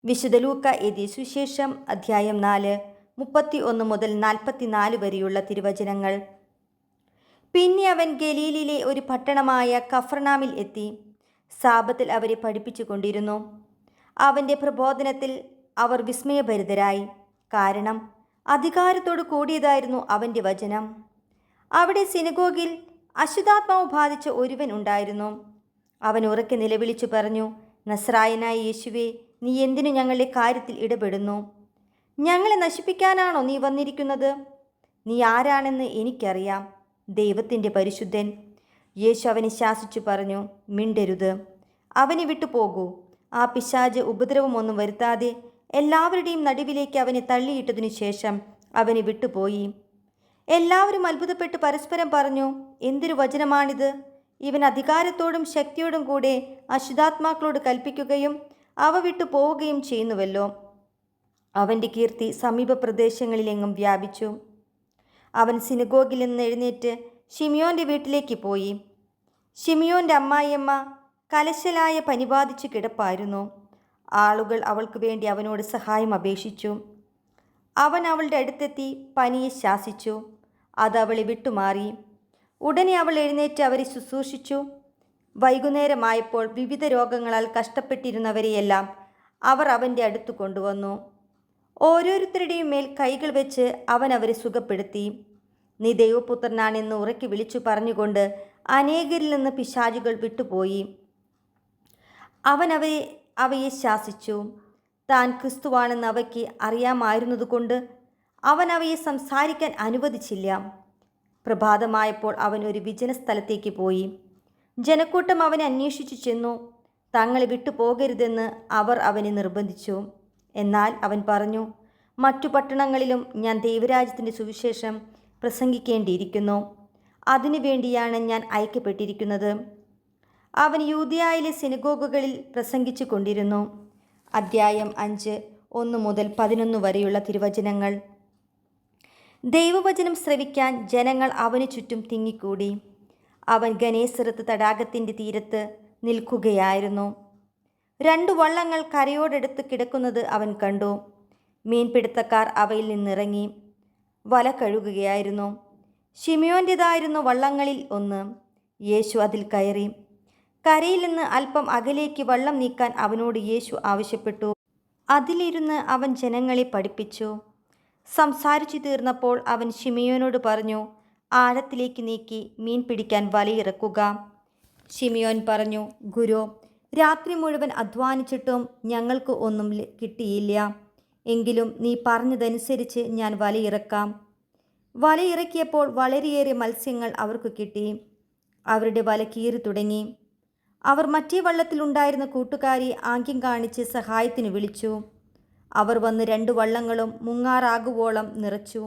വിശുദ്ധ ലൂക്ക എഴുതിയ സുവിശേഷം അധ്യായം 4 31 മുതൽ 44 വരെയുള്ള തിരുവചനങ്ങൾ. പിന്നെ അവൻ ഗലീലിലെ ഒരു പട്ടണമായ കഫർനാമിൽ എത്തി സാബത്തിൽ അവരെ പഠിപ്പിച്ചു കൊണ്ടിരുന്നു. അവൻ്റെ പ്രബോധനത്തിൽ അവർ വിസ്മയഭരിതരായി, കാരണം അധികാരത്തോടു കൂടിയതായിരുന്നു അവൻ്റെ വചനം. അവിടെ സിനഗോഗിൽ അശുദ്ധാത്മാവ് ബാധിച്ച ഒരുവൻ ഉണ്ടായിരുന്നു. അവൻ ഉറക്കെ നിലവിളിച്ചു പറഞ്ഞു, നസ്രായനായ യേശുവേ, നീ എന്തിനു ഞങ്ങളുടെ കാര്യത്തിൽ ഇടപെടുന്നു? ഞങ്ങളെ നശിപ്പിക്കാനാണോ നീ വന്നിരിക്കുന്നത്? നീ ആരാണെന്ന് എനിക്കറിയാം, ദൈവത്തിൻ്റെ പരിശുദ്ധൻ. യേശു അവനെ ശാസിച്ചു പറഞ്ഞു, മിണ്ടരുത്, അവനെ വിട്ടുപോകൂ. ആ പിശാച് ഉപദ്രവമൊന്നും വരുത്താതെ എല്ലാവരുടെയും നടുവിലേക്ക് അവനെ തള്ളിയിട്ടതിനു ശേഷം അവനെ വിട്ടുപോയി. എല്ലാവരും അത്ഭുതപ്പെട്ട് പരസ്പരം പറഞ്ഞു, എന്തൊരു വചനമാണിത്! ഇവൻ അധികാരത്തോടും ശക്തിയോടും കൂടെ അശുദ്ധാത്മാക്കളോട് കൽപ്പിക്കുകയും അവ വിട്ടു പോവുകയും ചെയ്യുന്നുവല്ലോ. അവൻ്റെ കീർത്തി സമീപ പ്രദേശങ്ങളിലെങ്ങും വ്യാപിച്ചു. അവൻ സിനഗോഗിൽ നിന്ന് എഴുന്നേറ്റ് ശിമിയോൻ്റെ വീട്ടിലേക്ക് പോയി. ശിമിയോൻ്റെ അമ്മായിയമ്മ കലശലായ പനി ബാധിച്ചു കിടപ്പായിരുന്നു. ആളുകൾ അവൾക്ക് വേണ്ടി അവനോട് സഹായം അപേക്ഷിച്ചു. അവൻ അവളുടെ അടുത്തെത്തി പനിയെ ശാസിച്ചു. അത് അവളെ വിട്ടുമാറി. ഉടനെ അവൾ എഴുന്നേറ്റ് അവരെ ശുശ്രൂഷിച്ചു. വൈകുന്നേരമായപ്പോൾ വിവിധ രോഗങ്ങളാൽ കഷ്ടപ്പെട്ടിരുന്നവരെയെല്ലാം അവർ അവൻ്റെ അടുത്ത് കൊണ്ടുവന്നു. ഓരോരുത്തരുടെയും മേൽ കൈകൾ വെച്ച് അവൻ അവരെ സുഖപ്പെടുത്തി. നീ ദൈവപുത്രനാണെന്ന് ഉറക്കി വിളിച്ചു പറഞ്ഞുകൊണ്ട് അനേകരിൽ നിന്ന് പിശാചുകൾ വിട്ടുപോയി. അവൻ അവയെ ശാസിച്ചു. താൻ ക്രിസ്തുവാണെന്ന് അവയ്ക്ക് അറിയാമായിരുന്നതുകൊണ്ട് അവൻ അവയെ സംസാരിക്കാൻ അനുവദിച്ചില്ല. പ്രഭാതമായപ്പോൾ അവൻ ഒരു വിജന സ്ഥലത്തേക്ക് പോയി. ജനക്കൂട്ടം അവനെ അന്വേഷിച്ചു ചെന്നു. തങ്ങളെ വിട്ടു പോകരുതെന്ന് അവർ അവനെ നിർബന്ധിച്ചു. എന്നാൽ അവൻ പറഞ്ഞു, മറ്റു പട്ടണങ്ങളിലും ഞാൻ ദൈവരാജ്യത്തിൻ്റെ സുവിശേഷം പ്രസംഗിക്കേണ്ടിയിരിക്കുന്നു. അതിനുവേണ്ടിയാണ് ഞാൻ അയക്കപ്പെട്ടിരിക്കുന്നത്. അവൻ യൂദയായിലെ സിനഗോഗുകളിൽ പ്രസംഗിച്ചു കൊണ്ടിരുന്നു. അധ്യായം 5 1 മുതൽ 11 വരെയുള്ള തിരുവചനങ്ങൾ. ദൈവവചനം ശ്രവിക്കാൻ ജനങ്ങൾ അവന് ചുറ്റും തിങ്ങിക്കൂടി. അവൻ ഗനേസരത്ത് തടാകത്തിൻ്റെ തീരത്ത് നിൽക്കുകയായിരുന്നു. 2 വള്ളങ്ങൾ കരയോടടുത്ത് കിടക്കുന്നത് അവൻ കണ്ടു. മീൻപിടുത്തക്കാർ അവയിൽ നിന്നിറങ്ങി വല കഴുകുകയായിരുന്നു. ശിമിയോൻ്റേതായിരുന്നു വള്ളങ്ങളിൽ ഒന്ന്. യേശു അതിൽ കയറി. കരയിൽ നിന്ന് അല്പം അകലേക്ക് വള്ളം നീക്കാൻ അവനോട് യേശു ആവശ്യപ്പെട്ടു. അതിലിരുന്ന് അവൻ ജനങ്ങളെ പഠിപ്പിച്ചു. സംസാരിച്ചു തീർന്നപ്പോൾ അവൻ ശിമിയോനോട് പറഞ്ഞു, ആഴത്തിലേക്ക് നീക്കി മീൻ പിടിക്കാൻ വലയിറക്കുക. ശിമിയോൻ പറഞ്ഞു, ഗുരു, രാത്രി മുഴുവൻ അധ്വാനിച്ചിട്ടും ഞങ്ങൾക്ക് ഒന്നും കിട്ടിയില്ല. എങ്കിലും നീ പറഞ്ഞതനുസരിച്ച് ഞാൻ വലയിറക്കാം. വലയിറക്കിയപ്പോൾ വളരെയേറെ മത്സ്യങ്ങൾ അവർക്ക് കിട്ടി. അവരുടെ വല കീറി തുടങ്ങി. അവർ മറ്റേ വള്ളത്തിലുണ്ടായിരുന്ന കൂട്ടുകാരെ ആംഗ്യം കാണിച്ച് സഹായത്തിന് വിളിച്ചു. അവർ വന്ന് 2 വള്ളങ്ങളും മുങ്ങാറാകുവോളം നിറച്ചു.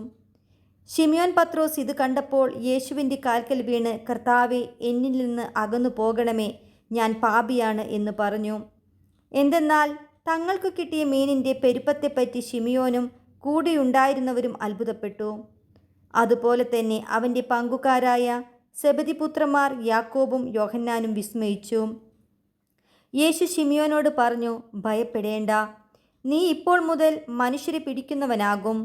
ശിമിയോൻ പത്രോസ് ഇത് കണ്ടപ്പോൾ യേശുവിൻ്റെ കാൽക്കൽ വീണ്, കർത്താവേ, എന്നിൽ നിന്ന് അകന്നു പോകണമേ, ഞാൻ പാപിയാണ് എന്ന് പറഞ്ഞു. എന്തെന്നാൽ തങ്ങൾക്ക് കിട്ടിയ മീനിൻ്റെ പെരുപ്പത്തെപ്പറ്റി ശിമിയോനും കൂടെയുണ്ടായിരുന്നവരും അത്ഭുതപ്പെട്ടു. അതുപോലെ തന്നെ അവൻ്റെ പങ്കുകാരായ സെബദിപുത്രന്മാർ യാക്കോബും യോഹന്നാനും വിസ്മയിച്ചു. യേശു ശിമിയോനോട് പറഞ്ഞു, ഭയപ്പെടേണ്ട, നീ ഇപ്പോൾ മുതൽ മനുഷ്യരെ പിടിക്കുന്നവനാകും.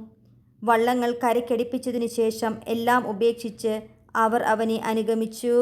വള്ളങ്ങൾ കരയ്ക്കടിപ്പിച്ചതിനു ശേഷം എല്ലാം ഉപേക്ഷിച്ച് അവർ അവനെ അനുഗമിച്ചു.